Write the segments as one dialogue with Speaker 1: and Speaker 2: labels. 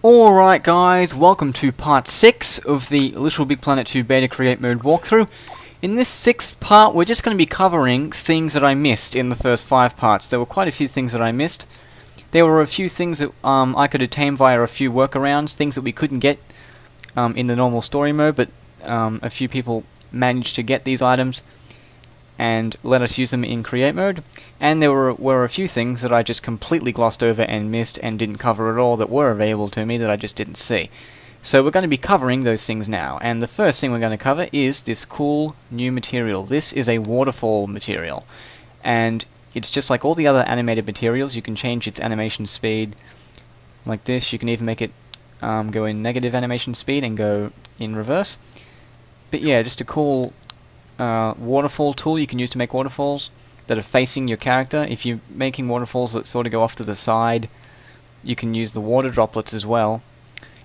Speaker 1: Alright guys, welcome to part 6 of the LittleBigPlanet 2 Beta Create Mode walkthrough. In this 6th part, we're just going to be covering things that I missed in the first 5 parts. There were quite a few things that I missed. There were a few things that I could attain via a few workarounds, things that we couldn't get in the normal story mode, but a few people managed to get these items and let us use them in create mode. And there were a few things that I just completely glossed over and missed and didn't cover at all that were available to me that I just didn't see. So we're going to be covering those things now, and the first thing we're going to cover is this cool new material. This is a waterfall material, and it's just like all the other animated materials. You can change its animation speed like this. You can even make it go in negative animation speed and go in reverse. But yeah, just a cool waterfall tool you can use to make waterfalls that are facing your character. If you're making waterfalls that sort of go off to the side, you can use the water droplets as well,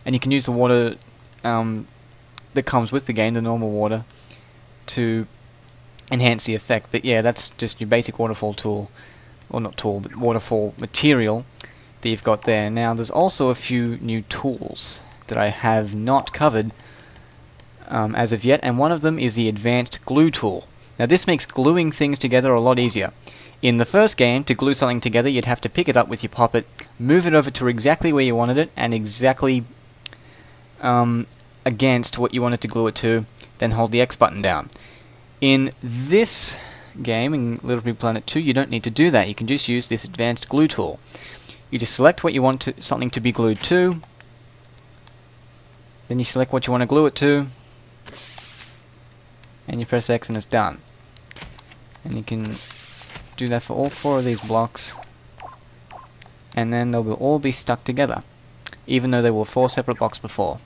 Speaker 1: and you can use the water that comes with the game, the normal water, to enhance the effect. But yeah, that's just your basic waterfall tool, or not tool, but waterfall material that you've got there. Now there's also a few new tools that I have not covered as of yet, and one of them is the advanced glue tool. Now this makes gluing things together a lot easier. In the first game, to glue something together, you'd have to pick it up with your puppet, move it over to exactly where you wanted it, and exactly against what you wanted to glue it to, then hold the X button down. In this game, in LittleBigPlanet 2, you don't need to do that. You can just use this advanced glue tool. You just select what you want something to be glued to, then you select what you want to glue it to, and you press X and it's done. And you can do that for all 4 of these blocks, and then they will all be stuck together, even though they were 4 separate blocks before.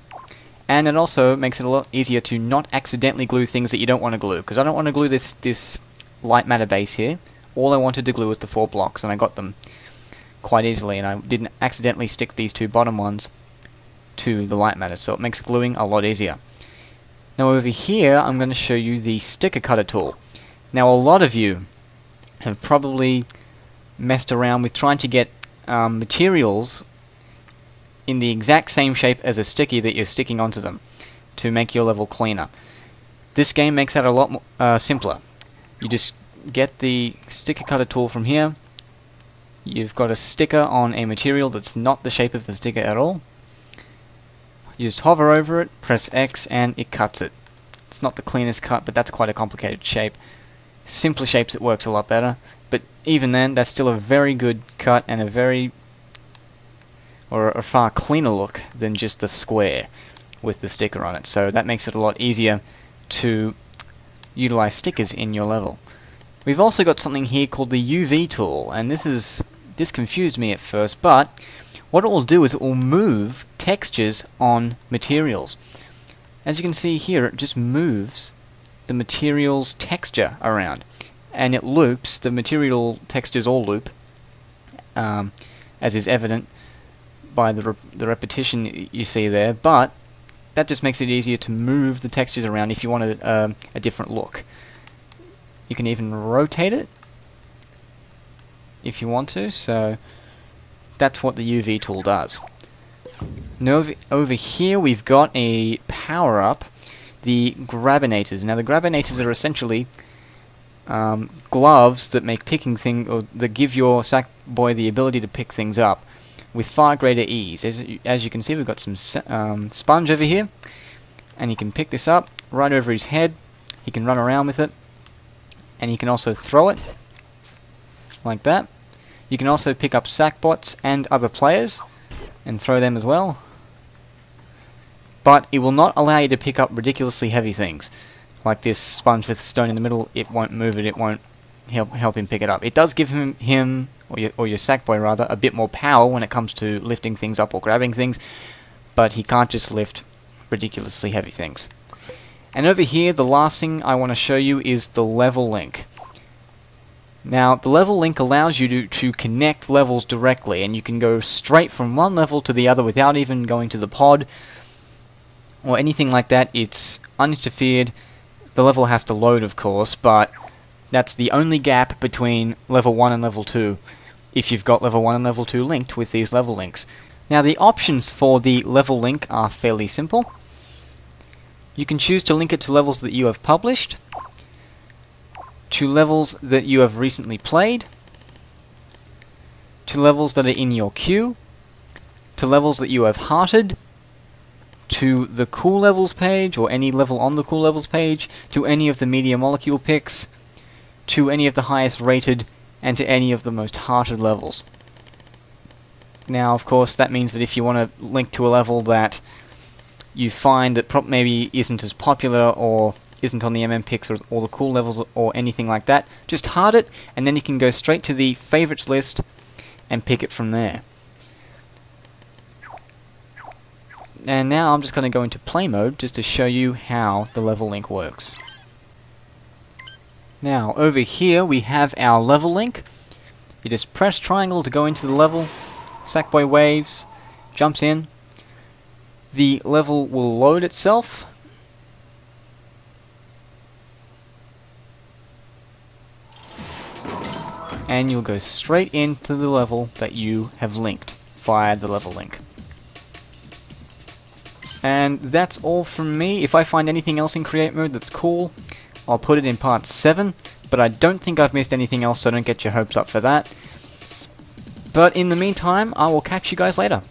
Speaker 1: And it also makes it a lot easier to not accidentally glue things that you don't want to glue, because I don't want to glue this light matter base here. All I wanted to glue was the 4 blocks, and I got them quite easily, and I didn't accidentally stick these 2 bottom ones to the light matter, so it makes gluing a lot easier. Now over here, I'm going to show you the sticker cutter tool. Now a lot of you have probably messed around with trying to get materials in the exact same shape as a sticky that you're sticking onto them to make your level cleaner. This game makes that a lot more, simpler. You just get the sticker cutter tool from here. You've got a sticker on a material that's not the shape of the sticker at all. You just hover over it, press X, and it cuts it. It's not the cleanest cut, but that's quite a complicated shape. Simpler shapes it works a lot better, but even then, that's still a very good cut and a far cleaner look than just the square with the sticker on it. So that makes it a lot easier to utilize stickers in your level. We've also got something here called the UV tool, and this confused me at first, but what it will do is it will move textures on materials. As you can see here, it just moves the material's texture around, and it loops. The material textures all loop, as is evident by the repetition you see there, but that just makes it easier to move the textures around if you wanted a different look. You can even rotate it if you want to, so that's what the UV tool does. Now over here we've got a power-up, the Grabinators. Now the Grabinators are essentially gloves that make picking or that give your Sackboy the ability to pick things up with far greater ease. As you can see, we've got some sponge over here, and he can pick this up right over his head. He can run around with it, and he can also throw it like that. You can also pick up Sackbots and other players and throw them as well, but it will not allow you to pick up ridiculously heavy things like this sponge with stone in the middle. It won't move it. It won't help him pick it up. It does give him or your Sackboy rather a bit more power when it comes to lifting things up or grabbing things, but he can't just lift ridiculously heavy things. And over here, the last thing I want to show you is the level link. Now, the level link allows you to connect levels directly, and you can go straight from one level to the other without even going to the pod or anything like that. It's uninterfered. The level has to load, of course, but that's the only gap between level 1 and level 2, if you've got level 1 and level 2 linked with these level links. Now the options for the level link are fairly simple. You can choose to link it to levels that you have published, to levels that you have recently played, to levels that are in your queue, to levels that you have hearted, to the cool levels page, or any level on the cool levels page, to any of the media molecule picks, to any of the highest rated, and to any of the most hearted levels. Now, of course, that means that if you want to link to a level that you find that maybe isn't as popular or isn't on the MM picks or the cool levels or anything like that, just heart it, and then you can go straight to the favorites list and pick it from there. And now I'm just going to go into play mode just to show you how the level link works. Now, over here we have our level link. You just press triangle to go into the level. Sackboy waves, jumps in, the level will load itself, and you'll go straight into the level that you have linked via the level link. And that's all from me. If I find anything else in create mode that's cool, I'll put it in part 7, but I don't think I've missed anything else, so don't get your hopes up for that. But in the meantime, I will catch you guys later.